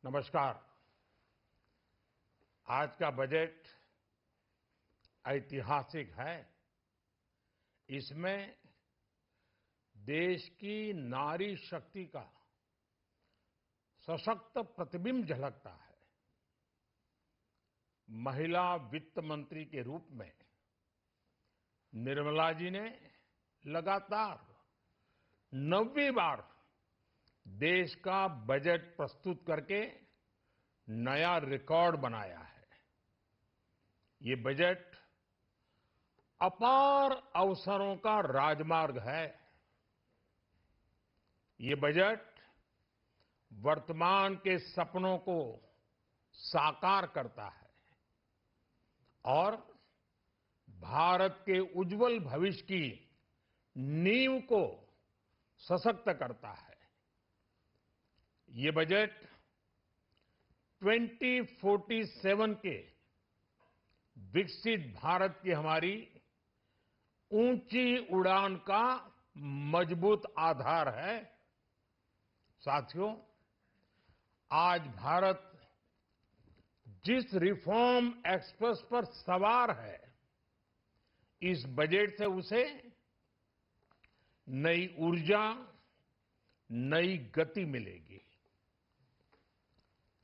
नमस्कार। आज का बजट ऐतिहासिक है। इसमें देश की नारी शक्ति का सशक्त प्रतिबिंब झलकता है। महिला वित्त मंत्री के रूप में निर्मला जी ने लगातार 9वीं बार देश का बजट प्रस्तुत करके नया रिकॉर्ड बनाया है। ये बजट अपार अवसरों का राजमार्ग है। ये बजट वर्तमान के सपनों को साकार करता है और भारत के उज्जवल भविष्य की नींव को सशक्त करता है। ये बजट 2047 के विकसित भारत की हमारी ऊंची उड़ान का मजबूत आधार है। साथियों, आज भारत जिस रिफॉर्म एक्सप्रेस पर सवार है, इस बजट से उसे नई ऊर्जा, नई गति मिलेगी।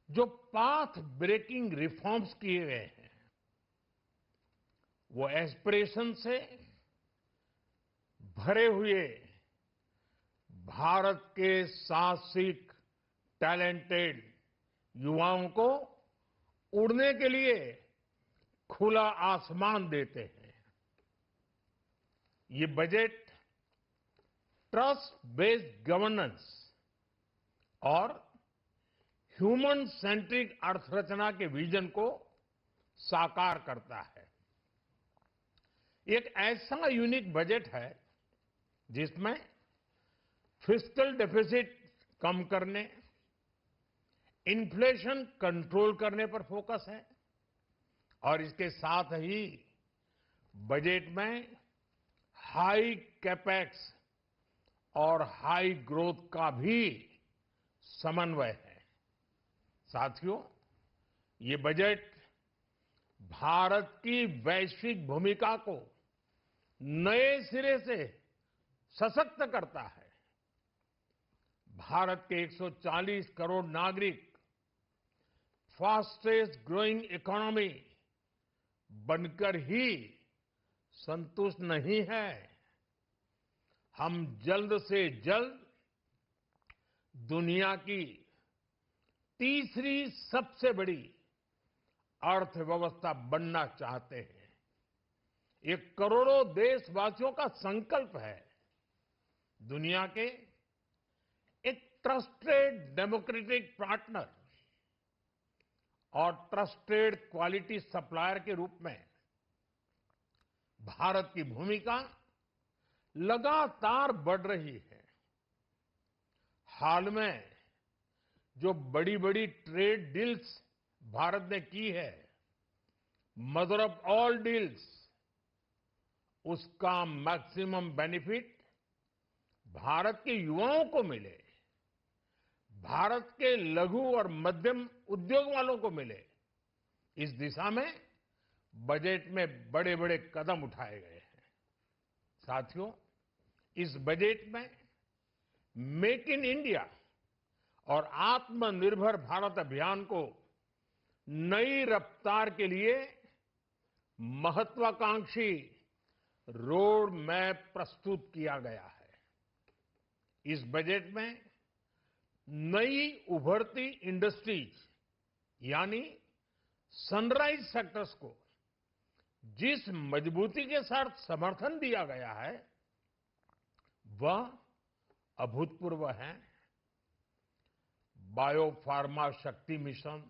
जो पाथ ब्रेकिंग रिफॉर्म्स किए गए हैं, वो एस्पिरेशन से भरे हुए भारत के साहसिक, टैलेंटेड युवाओं को उड़ने के लिए खुला आसमान देते हैं। ये बजट ट्रस्ट बेस्ड गवर्नेंस और ह्यूमन सेंट्रिक अर्थरचना के विजन को साकार करता है। एक ऐसा यूनिक बजट है जिसमें फिस्कल डेफिसिट कम करने, इन्फ्लेशन कंट्रोल करने पर फोकस है और इसके साथ ही बजट में हाई कैपेक्स और हाई ग्रोथ का भी समन्वय है। साथियों, ये बजट भारत की वैश्विक भूमिका को नए सिरे से सशक्त करता है। भारत के 140 करोड़ नागरिक फास्टेस्ट ग्रोइंग इकोनॉमी बनकर ही संतुष्ट नहीं है। हम जल्द से जल्द दुनिया की तीसरी सबसे बड़ी अर्थव्यवस्था बनना चाहते हैं। ये करोड़ों देशवासियों का संकल्प है। दुनिया के एक ट्रस्टेड डेमोक्रेटिक पार्टनर और ट्रस्टेड क्वालिटी सप्लायर के रूप में भारत की भूमिका लगातार बढ़ रही है। हाल में जो बड़ी बड़ी ट्रेड डील्स भारत ने की है, मदर ऑफ ऑल डील्स, उसका मैक्सिमम बेनिफिट भारत के युवाओं को मिले, भारत के लघु और मध्यम उद्योग वालों को मिले। इस दिशा में बजट में बड़े बड़े कदम उठाए गए हैं। साथियों, इस बजट में मेक इन इंडिया और आत्मनिर्भर भारत अभियान को नई रफ्तार के लिए महत्वाकांक्षी रोड मैप प्रस्तुत किया गया है। इस बजट में नई उभरती इंडस्ट्रीज यानी सनराइज सेक्टर्स को जिस मजबूती के साथ समर्थन दिया गया है, वह अभूतपूर्व है। Biopharma Shakti mission,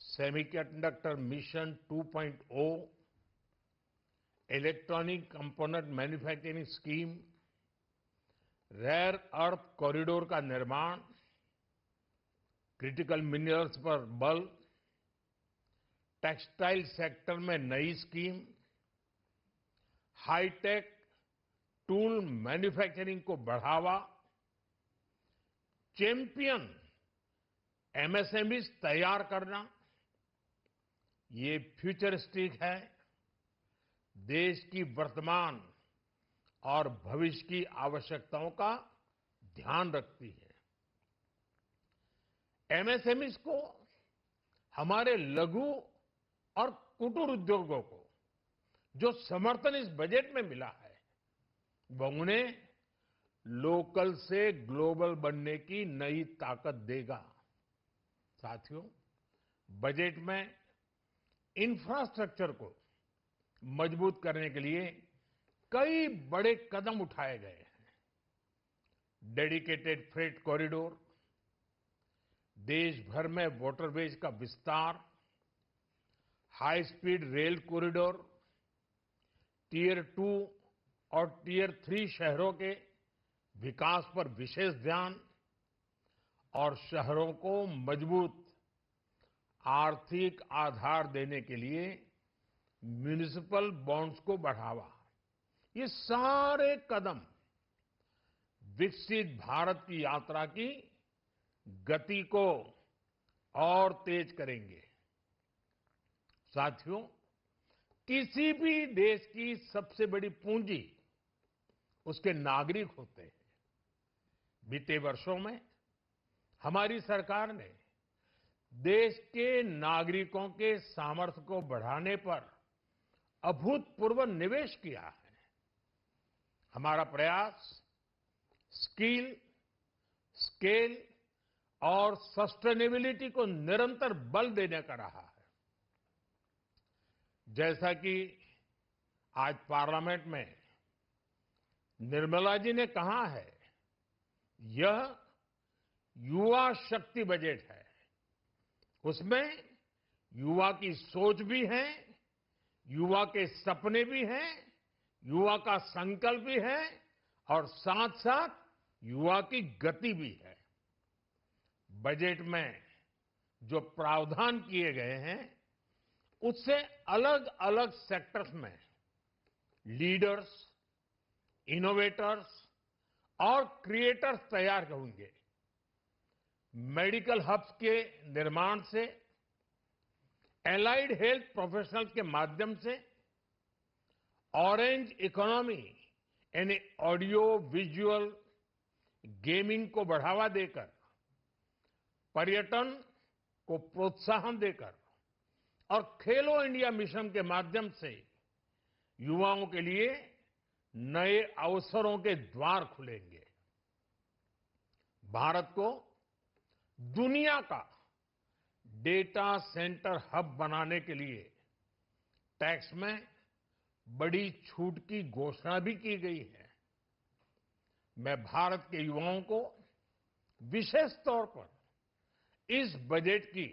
semiconductor mission 2.0, electronic component manufacturing scheme, rare earth corridor का निर्माण, क्रिटिकल मिनरल्स पर बल, टेक्सटाइल सेक्टर में नई स्कीम, हाईटेक टूल मैन्युफैक्चरिंग को बढ़ावा, चैंपियन एमएसएमईज तैयार करना, ये फ्यूचरिस्टिक है, देश की वर्तमान और भविष्य की आवश्यकताओं का ध्यान रखती है। एमएसएमईज को हमारे लघु और कुटीर उद्योगों को जो समर्थन इस बजट में मिला है, वह उन्हें लोकल से ग्लोबल बनने की नई ताकत देगा। साथियों, बजट में इंफ्रास्ट्रक्चर को मजबूत करने के लिए कई बड़े कदम उठाए गए हैं। डेडिकेटेड फ्रेट कॉरिडोर, देश भर में वाटरवेज का विस्तार, high speed rail corridor, tier 2 और टियर 3 शहरों के विकास पर विशेष ध्यान और शहरों को मजबूत आर्थिक आधार देने के लिए म्युनिसिपल बॉन्ड्स को बढ़ावा, ये सारे कदम विकसित भारत की यात्रा की गति को और तेज करेंगे। साथियों, किसी भी देश की सबसे बड़ी पूंजी उसके नागरिक होते हैं। बीते वर्षों में हमारी सरकार ने देश के नागरिकों के सामर्थ्य को बढ़ाने पर अभूतपूर्व निवेश किया है। हमारा प्रयास स्किल, स्केल और सस्टेनेबिलिटी को निरंतर बल देने का रहा है। जैसा कि आज पार्लियामेंट में निर्मला जी ने कहा है, यह युवा शक्ति बजट है। उसमें युवा की सोच भी है, युवा के सपने भी हैं, युवा का संकल्प भी है और साथ साथ युवा की गति भी है। बजट में जो प्रावधान किए गए हैं, उससे अलग अलग सेक्टर्स में लीडर्स, इनोवेटर्स और क्रिएटर्स तैयार होंगे। मेडिकल हब्स के निर्माण से, एलाइड हेल्थ प्रोफेशनल्स के माध्यम से, ऑरेंज इकोनॉमी यानी ऑडियो विजुअल गेमिंग को बढ़ावा देकर, पर्यटन को प्रोत्साहन देकर और खेलो इंडिया मिशन के माध्यम से युवाओं के लिए नए अवसरों के द्वार खुलेंगे। भारत को दुनिया का डेटा सेंटर हब बनाने के लिए टैक्स में बड़ी छूट की घोषणा भी की गई है। मैं भारत के युवाओं को विशेष तौर पर इस बजट की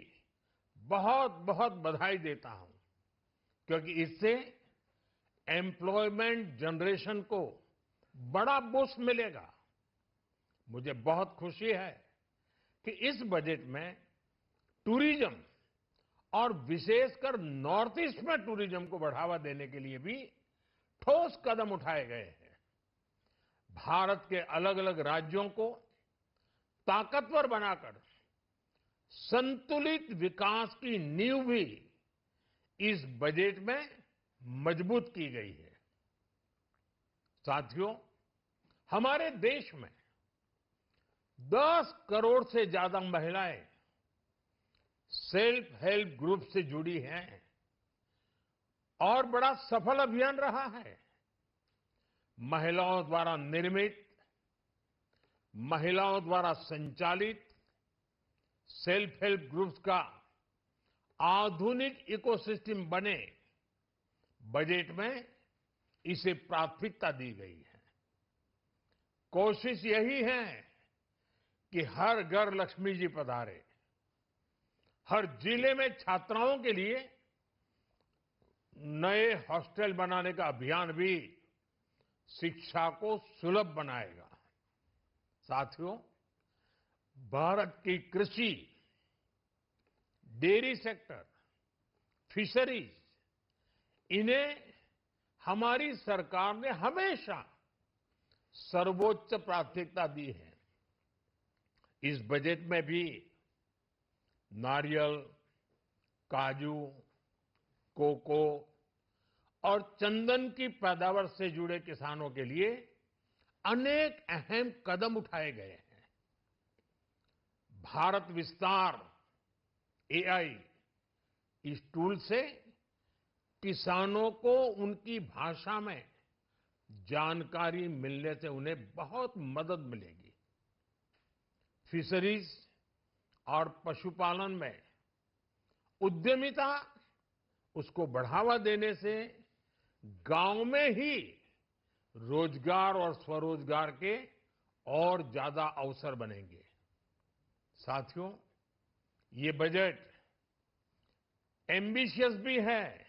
बहुत बहुत बधाई देता हूं, क्योंकि इससे एम्प्लॉयमेंट जनरेशन को बड़ा बूस्ट मिलेगा। मुझे बहुत खुशी है कि इस बजट में टूरिज्म और विशेषकर नॉर्थ ईस्ट में टूरिज्म को बढ़ावा देने के लिए भी ठोस कदम उठाए गए हैं। भारत के अलग अलग राज्यों को ताकतवर बनाकर संतुलित विकास की नींव भी इस बजट में मजबूत की गई है। साथियों, हमारे देश में 10 करोड़ से ज्यादा महिलाएं सेल्फ हेल्प ग्रुप से जुड़ी हैं और बड़ा सफल अभियान रहा है। महिलाओं द्वारा निर्मित, महिलाओं द्वारा संचालित सेल्फ हेल्प ग्रुप्स का आधुनिक इकोसिस्टम बने, बजट में इसे प्राथमिकता दी गई है। कोशिश यही है कि हर घर लक्ष्मी जी पधारे। हर जिले में छात्राओं के लिए नए हॉस्टल बनाने का अभियान भी शिक्षा को सुलभ बनाएगा। साथियों, भारत की कृषि, डेयरी सेक्टर, फिशरीज, इन्हें हमारी सरकार ने हमेशा सर्वोच्च प्राथमिकता दी है। इस बजट में भी नारियल, काजू, कोको और चंदन की पैदावार से जुड़े किसानों के लिए अनेक अहम कदम उठाए गए हैं। भारत विस्तार एआई इस टूल से किसानों को उनकी भाषा में जानकारी मिलने से उन्हें बहुत मदद मिलेगी। फिशरीज और पशुपालन में उद्यमिता उसको बढ़ावा देने से गांव में ही रोजगार और स्वरोजगार के और ज्यादा अवसर बनेंगे। साथियों, ये बजट एम्बिशियस भी है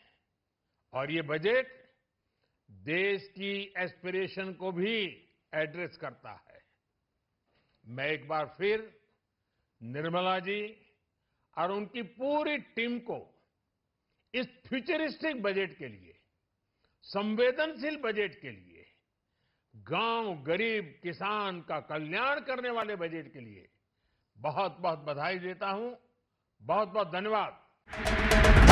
और ये बजट देश की एस्पिरेशन को भी एड्रेस करता है। मैं एक बार फिर निर्मला जी और उनकी पूरी टीम को इस फ्यूचरिस्टिक बजट के लिए, संवेदनशील बजट के लिए, गांव, गरीब, किसान का कल्याण करने वाले बजट के लिए बहुत बहुत बधाई देता हूं। बहुत बहुत धन्यवाद।